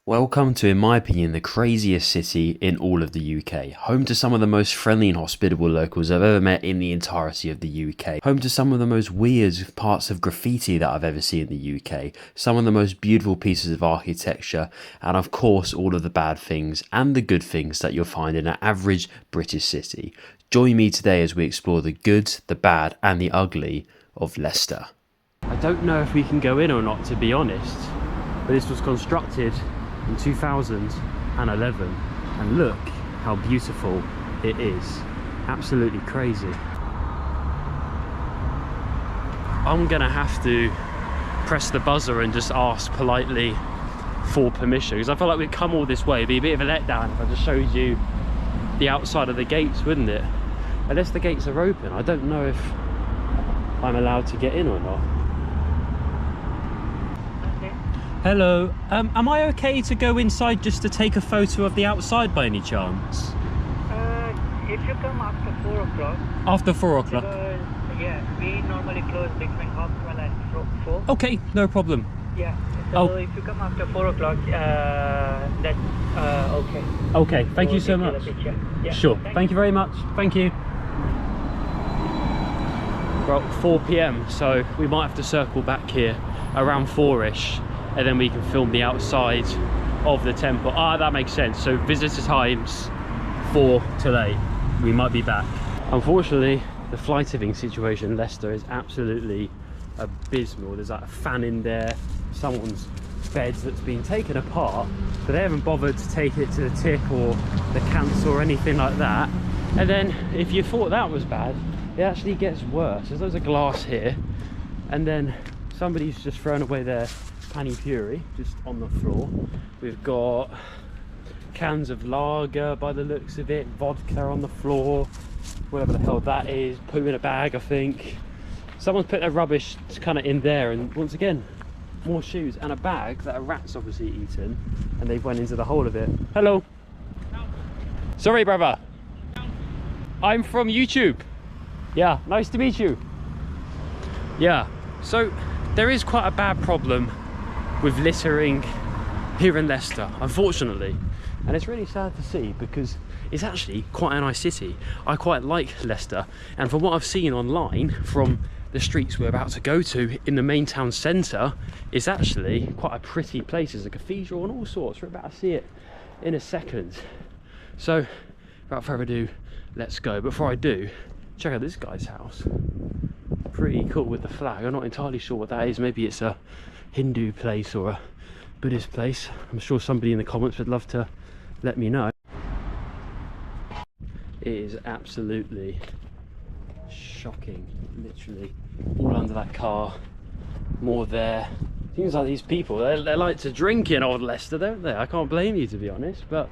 Welcome to, in my opinion, the craziest city in all of the UK. Home to some of the most friendly and hospitable locals I've ever met in the entirety of the UK. Home to some of the most weird parts of graffiti that I've ever seen in the UK. Some of the most beautiful pieces of architecture. And of course, all of the bad things and the good things that you'll find in an average British city. Join me today as we explore the good, the bad and the ugly of Leicester. I don't know if we can go in or not, to be honest. But this was constructed in 2011 and look how beautiful it is. Absolutely crazy. I'm gonna have to press the buzzer and just ask politely for permission, because I feel like we've come all this way. It'd be a bit of a letdown if I just showed you the outside of the gates, wouldn't it? Unless the gates are open, I don't know if I'm allowed to get in or not. Hello, am I okay to go inside just to take a photo of the outside by any chance? If you come after 4 o'clock. After 4 o'clock? Yeah, we normally close between 12:30 and 4. Okay, no problem. Yeah, so if you come after 4 o'clock, that's okay. Okay, thank you so take much. the picture. Yeah, Sure, thank you very much. Thank you. Well, 4 PM, so we might have to circle back here around 4ish. And then we can film the outside of the temple. Ah, that makes sense. So visitor times 4 till 8. We might be back. Unfortunately, the fly tipping situation in Leicester is absolutely abysmal. There's like a fan in there, someone's bed that's been taken apart, but they haven't bothered to take it to the tip or the council or anything like that. And then if you thought that was bad, it actually gets worse. There's loads of glass here, and then somebody's just thrown away their pani puri just on the floor. We've got cans of lager by the looks of it, vodka on the floor, whatever the hell that is, poo in a bag I think. Someone's put their rubbish kind of in there, and once again more shoes and a bag that a rat's obviously eaten, and they've went into the hole of it. Hello. Sorry brother. I'm from YouTube. Yeah, nice to meet you. Yeah, so there is quite a bad problem with littering here in Leicester, unfortunately, and it's really sad to see because it's actually quite a nice city. I quite like Leicester, and from what I've seen online from the streets we're about to go to in the main town centre, it's actually quite a pretty place. There's a cathedral and all sorts. We're about to see it in a second. So without further ado, let's go. Before I do, check out this guy's house. Pretty cool with the flag. I'm not entirely sure what that is. Maybe it's a Hindu place or a Buddhist place. I'm sure somebody in the comments would love to let me know. It is absolutely shocking. Literally all under that car, more there. Seems like these people, they like to drink in old Leicester, don't they? I can't blame you, to be honest, but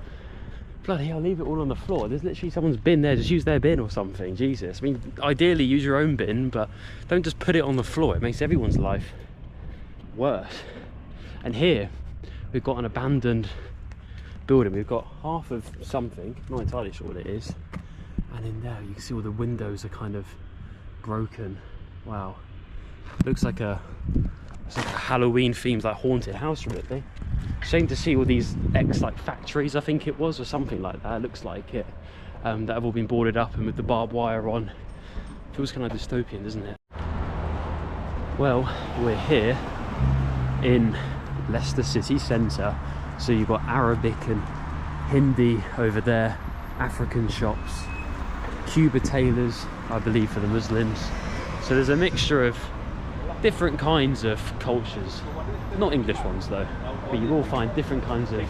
bloody hell, leave it all on the floor. There's literally someone's bin there. Just use their bin or something. Jesus, I mean, ideally use your own bin, but don't just put it on the floor. It makes everyone's life worse. And here we've got an abandoned building. We've got half of something, not entirely sure what it is, and in there you can see all the windows are kind of broken. Wow, looks like it's like a Halloween themed, like haunted house really. Shame to see all these like factories, I think it was, or something like that. It looks like it, that have all been boarded up and with the barbed wire on. Feels kind of dystopian, doesn't it? Well, we're here in Leicester city centre, so you've got Arabic and Hindi over there, African shops, Cuba tailors, I believe, for the Muslims. So there's a mixture of different kinds of cultures, not English ones though, but you will find different kinds of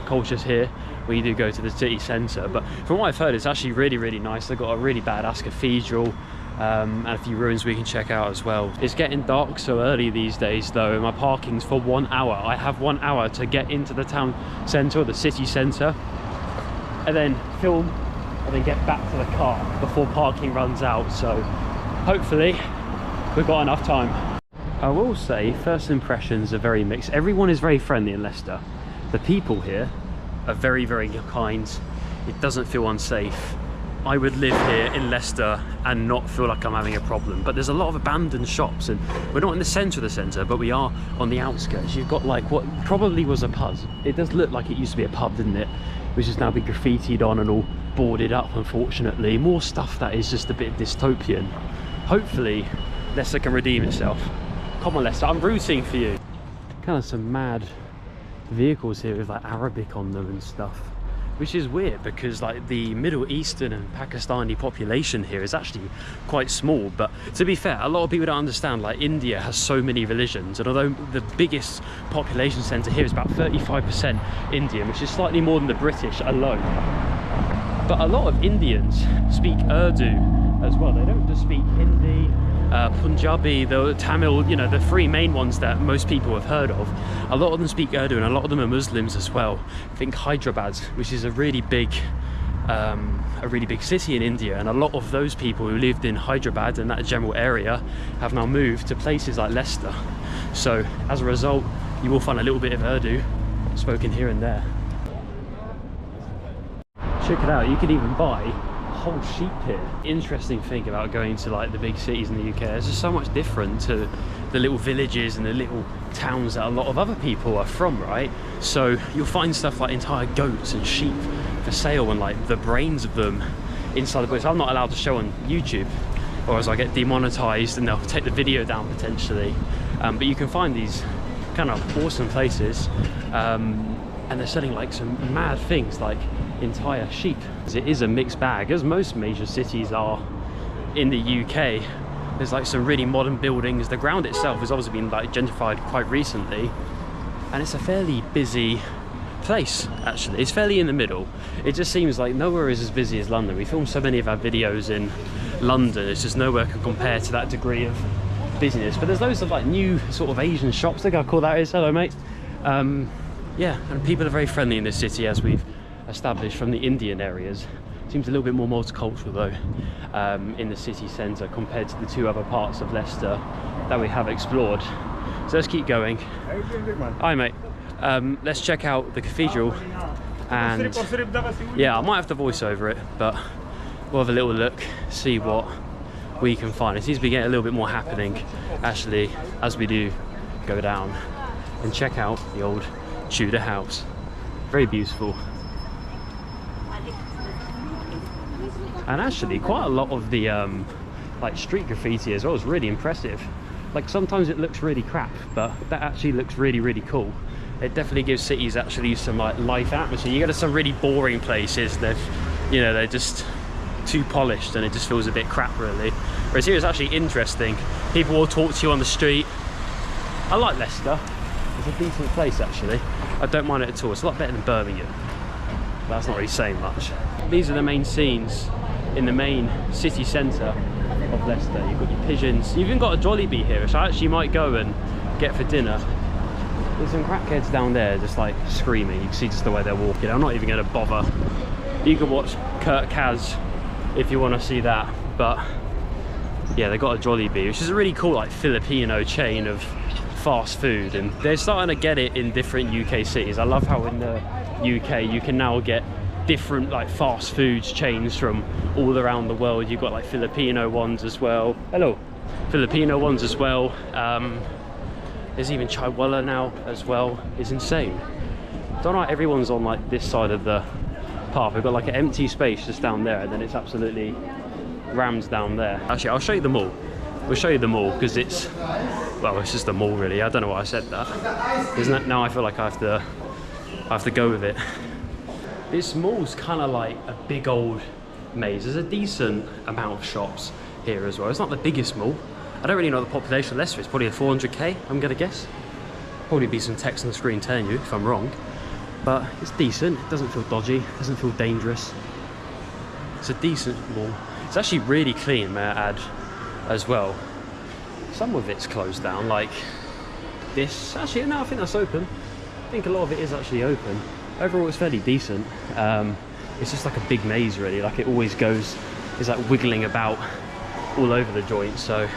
cultures here when you do go to the city centre. But from what I've heard, it's actually really nice. They've got a really badass cathedral, and a few ruins we can check out as well. It's getting dark so early these days though, and my parking's for 1 hour. I have 1 hour to get into the town centre or the city centre, and then film, and then get back to the car before parking runs out. So hopefully we've got enough time. I will say first impressions are very mixed. Everyone is very friendly in Leicester. The people here are very kind. It doesn't feel unsafe. I would live here in Leicester and not feel like I'm having a problem. But there's a lot of abandoned shops, and we're not in the centre of the centre, but we are on the outskirts. You've got like what probably was a pub. It does look like it used to be a pub, didn't it? Which has now been graffitied on and all boarded up, unfortunately. More stuff that is just a bit dystopian. Hopefully Leicester can redeem itself. Come on Leicester, I'm rooting for you. Kind of some mad vehicles here with like Arabic on them and stuff, which is weird because like the Middle Eastern and Pakistani population here is actually quite small. But to be fair, a lot of people don't understand, like India has so many religions, and although the biggest population centre here is about 35% Indian, which is slightly more than the British alone, but a lot of Indians speak Urdu as well. They don't just speak Hindi, Punjabi, the Tamil, you know, the three main ones that most people have heard of. A lot of them speak Urdu, and a lot of them are Muslims as well. I think Hyderabad, which is a really big city in India, and a lot of those people who lived in Hyderabad and that general area have now moved to places like Leicester. So as a result, you will find a little bit of Urdu spoken here and there. Check it out, you can even buy whole sheep here. Interesting thing about going to like the big cities in the UK, it's just so much different to the little villages and the little towns that a lot of other people are from, right? So you'll find stuff like entire goats and sheep for sale, and like the brains of them inside the books. I'm not allowed to show on YouTube, or else I get demonetized and they'll take the video down potentially. But you can find these kind of awesome places, and they're selling like some mad things like entire sheep. It is a mixed bag, as most major cities are in the UK. There's like some really modern buildings. The ground itself has obviously been like gentrified quite recently, and it's a fairly busy place actually. It's fairly in the middle. It just seems like nowhere is as busy as London. We film so many of our videos in London, it's just nowhere can compare to that degree of busyness. But there's loads of like new sort of Asian shops. Look how cool that is. Hello mate. Yeah, and people are very friendly in this city, as we've established from the Indian areas. Seems a little bit more multicultural though in the city centre compared to the two other parts of Leicester that we have explored. So let's keep going. Hi mate. Let's check out the cathedral, and yeah, I might have to voice over it, but we'll have a little look, see what we can find. It seems to be getting a little bit more happening actually as we do go down and check out the old Tudor house. Very beautiful. And actually quite a lot of the like street graffiti as well is really impressive. Like sometimes it looks really crap, but that actually looks really cool. It definitely gives cities actually some like life atmosphere. You go to some really boring places, they're just too polished and it just feels a bit crap really. Whereas here it's actually interesting. People will talk to you on the street. I like Leicester. It's a decent place actually. I don't mind it at all. It's a lot better than Birmingham. But that's not really saying much. These are the main scenes in the main city centre of Leicester. You've got your pigeons. You've even got a Jollibee here, which I actually might go and get for dinner. There's some crackheads down there just like screaming. You can see just the way they're walking. I'm not even going to bother. You can watch Kurt Kaz if you want to see that. But yeah, they've got a Jollibee, which is a really cool like Filipino chain of fast food, and they're starting to get it in different UK cities. I love how in the UK you can now get different like fast foods chains from all around the world. You've got like Filipino ones as well. Hello. Filipino ones as well. There's even Chaiwala now as well. It's insane. Don't know, everyone's on like this side of the path. We've got like an empty space just down there, and then it's absolutely rammed down there. Actually, I'll show you the mall. We'll show you the mall because it's, well, it's just a mall really. I don't know why I said that. Isn't it? Now I feel like I have to go with it. This mall's kind of like a big old maze. There's a decent amount of shops here as well. It's not the biggest mall. I don't really know the population of Leicester. It's probably a 400k, I'm gonna guess. Probably be some text on the screen telling you if I'm wrong. But it's decent. It doesn't feel dodgy. It doesn't feel dangerous. It's a decent mall. It's actually really clean, may I add, as well. Some of it's closed down, like this. Actually, no, I think that's open. I think a lot of it is actually open. Overall, it's fairly decent. It's just like a big maze, really. Like it always goes, it's like wiggling about all over the joint. So,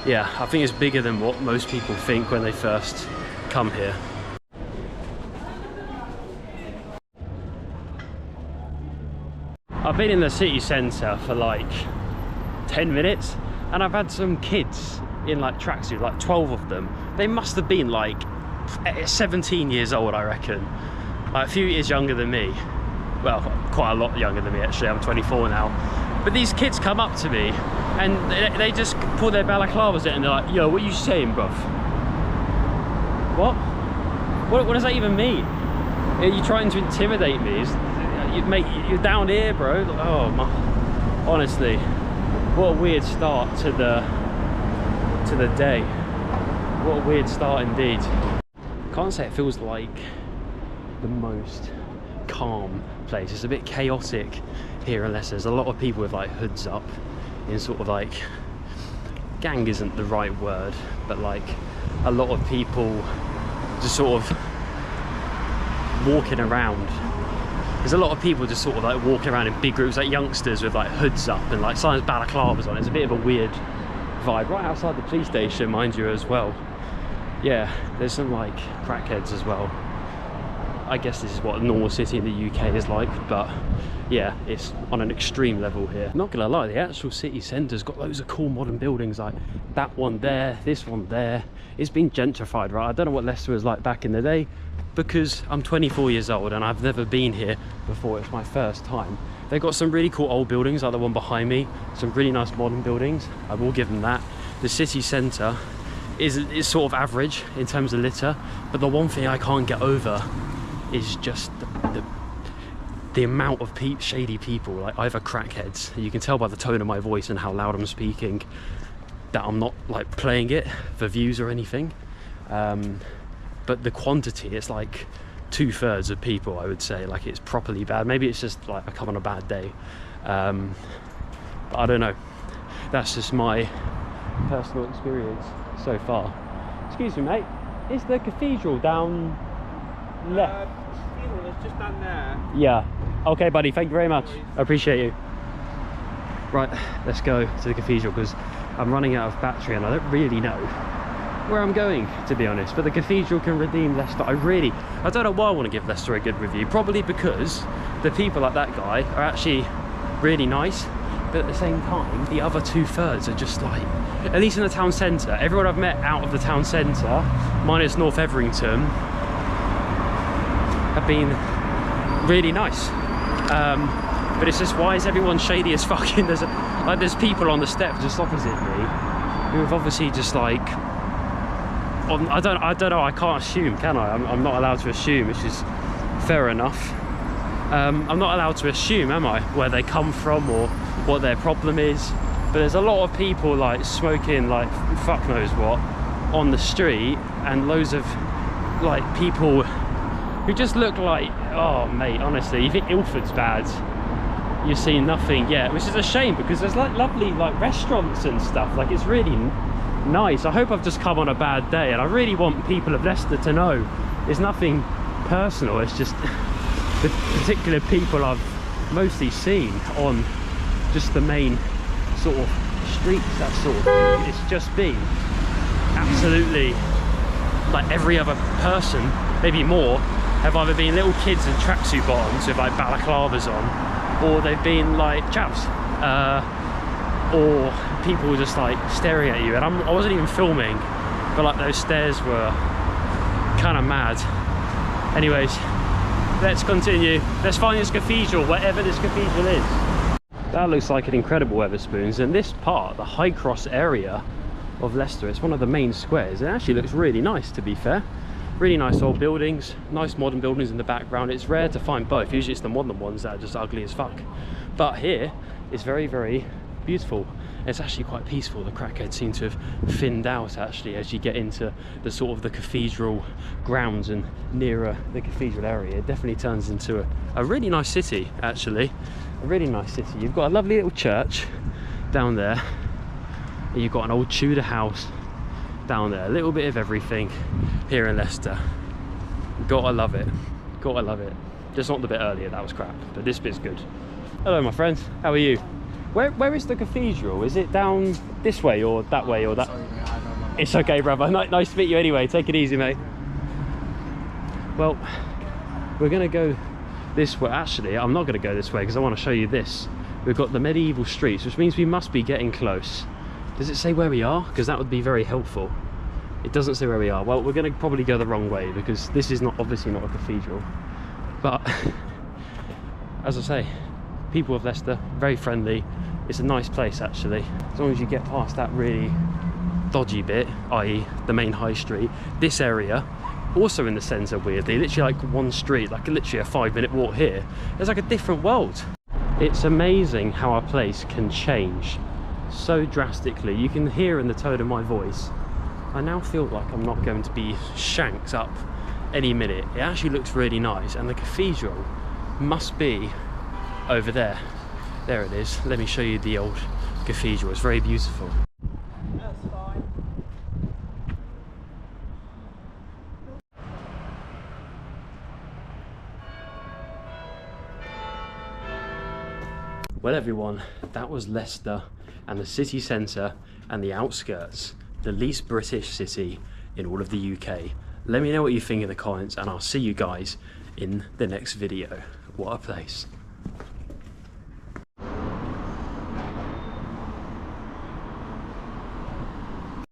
yeah, I think it's bigger than what most people think when they first come here. I've been in the city centre for like 10 minutes and I've had some kids in like tracksuits, like 12 of them. They must have been like 17 years old, I reckon. Like a few years younger than me. Well, quite a lot younger than me actually, I'm 24 now. But these kids come up to me and they just pull their balaclavas out and they're like, yo, what are you saying, bruv? What does that even mean? Are you trying to intimidate me? Mate, you're down here, bro. Oh my, honestly, what a weird start to the day. What a weird start indeed. Can't say it feels like the most calm place. It's a bit chaotic here in Leicester. There's a lot of people with like hoods up in sort of like, gang isn't the right word, but like a lot of people just sort of walking around. There's a lot of people just sort of like walking around in big groups, like youngsters with like hoods up and like sometimes balaclavas on. It's a bit of a weird vibe right outside the police station, mind you, as well. Yeah, there's some like crackheads as well. I guess this is what a normal city in the UK is like, but yeah, it's on an extreme level here. Not gonna lie, the actual city centre's got loads of cool modern buildings, like that one there, this one there. It's been gentrified, right? I don't know what Leicester was like back in the day, because I'm 24 years old and I've never been here before. It's my first time. They've got some really cool old buildings, like the one behind me, some really nice modern buildings. I will give them that. The city centre is sort of average in terms of litter, but the one thing I can't get over is just the amount of shady people, like either crackheads. You can tell by the tone of my voice and how loud I'm speaking that I'm not like playing it for views or anything. But the quantity, it's like 2/3 of people, I would say. Like, it's properly bad. Maybe it's just like I come on a bad day, but I don't know. That's just my personal experience so far. Excuse me, mate, is the cathedral down left? Cathedral is just down there. Yeah, okay buddy, thank you very much, I appreciate you. Right, let's go to the cathedral because I'm running out of battery and I don't really know where I'm going, to be honest. But the cathedral can redeem Leicester. I don't know why I want to give Leicester a good review. Probably because the people like that guy are actually really nice, but at the same time the other 2/3 are just like, at least in the town centre, everyone I've met out of the town centre minus North Everington have been really nice. But it's just, why is everyone shady as fucking? There's people on the step just opposite me who have obviously just like, I don't know, I can't assume, can I? I'm not allowed to assume, which is fair enough. I'm not allowed to assume, am I, where they come from or what their problem is. But there's a lot of people like smoking like fuck knows what on the street, and loads of like people who just look like, oh mate, honestly, you think Ilford's bad, you've seen nothing yet, which is a shame because there's like lovely like restaurants and stuff. Like, it's really nice. I hope I've just come on a bad day, and I really want people of Leicester to know it's nothing personal. It's just the particular people I've mostly seen on just the main sort of streets, that sort of thing. It's just been absolutely like every other person, maybe more, have either been little kids in tracksuit bottoms with like balaclavas on, or they've been like chaps, or people just like staring at you. And I wasn't even filming, but like those stares were kind of mad. Anyways, let's continue. Let's find this cathedral, whatever this cathedral is. That looks like an incredible Wetherspoons, and this part, the High Cross area of Leicester, it's one of the main squares. It actually looks really nice, to be fair. Really nice old buildings, nice modern buildings in the background. It's rare to find both. Usually it's the modern ones that are just ugly as fuck. But here, it's very, very beautiful. It's actually quite peaceful. The crackheads seem to have thinned out actually as you get into the sort of the cathedral grounds and nearer the cathedral area. It definitely turns into a really nice city, actually. A really nice city. You've got a lovely little church down there. And you've got an old Tudor house down there. A little bit of everything here in Leicester. Gotta love it. Gotta love it. Just not the bit earlier, that was crap. But this bit's good. Hello my friends, how are you? Where is the cathedral? Is it down this way or that way or that? Sorry, mate, I don't know. It's okay, brother. Nice to meet you anyway. Take it easy, mate. Well, we're gonna go this way. Actually, I'm not going to go this way because I want to show you this. We've got the medieval streets, which means we must be getting close. Does it say where we are? Because that would be very helpful. It doesn't say where we are. Well, we're going to probably go the wrong way because this is obviously not a cathedral. But as I say, people of Leicester, very friendly. It's a nice place actually. As long as you get past that really dodgy bit, i.e. the main high street. This area, also in the centre weirdly, literally like one street, like literally a 5-minute walk here. It's like a different world. It's amazing how our place can change so drastically. You can hear in the tone of my voice, I now feel like I'm not going to be shanked up any minute. It actually looks really nice, and the cathedral must be over there. There it is. Let me show you the old cathedral. It's very beautiful. That's fine. Well everyone, that was Leicester and the city centre and the outskirts, the least British city in all of the UK. Let me know what you think in the comments and I'll see you guys in the next video. What a place.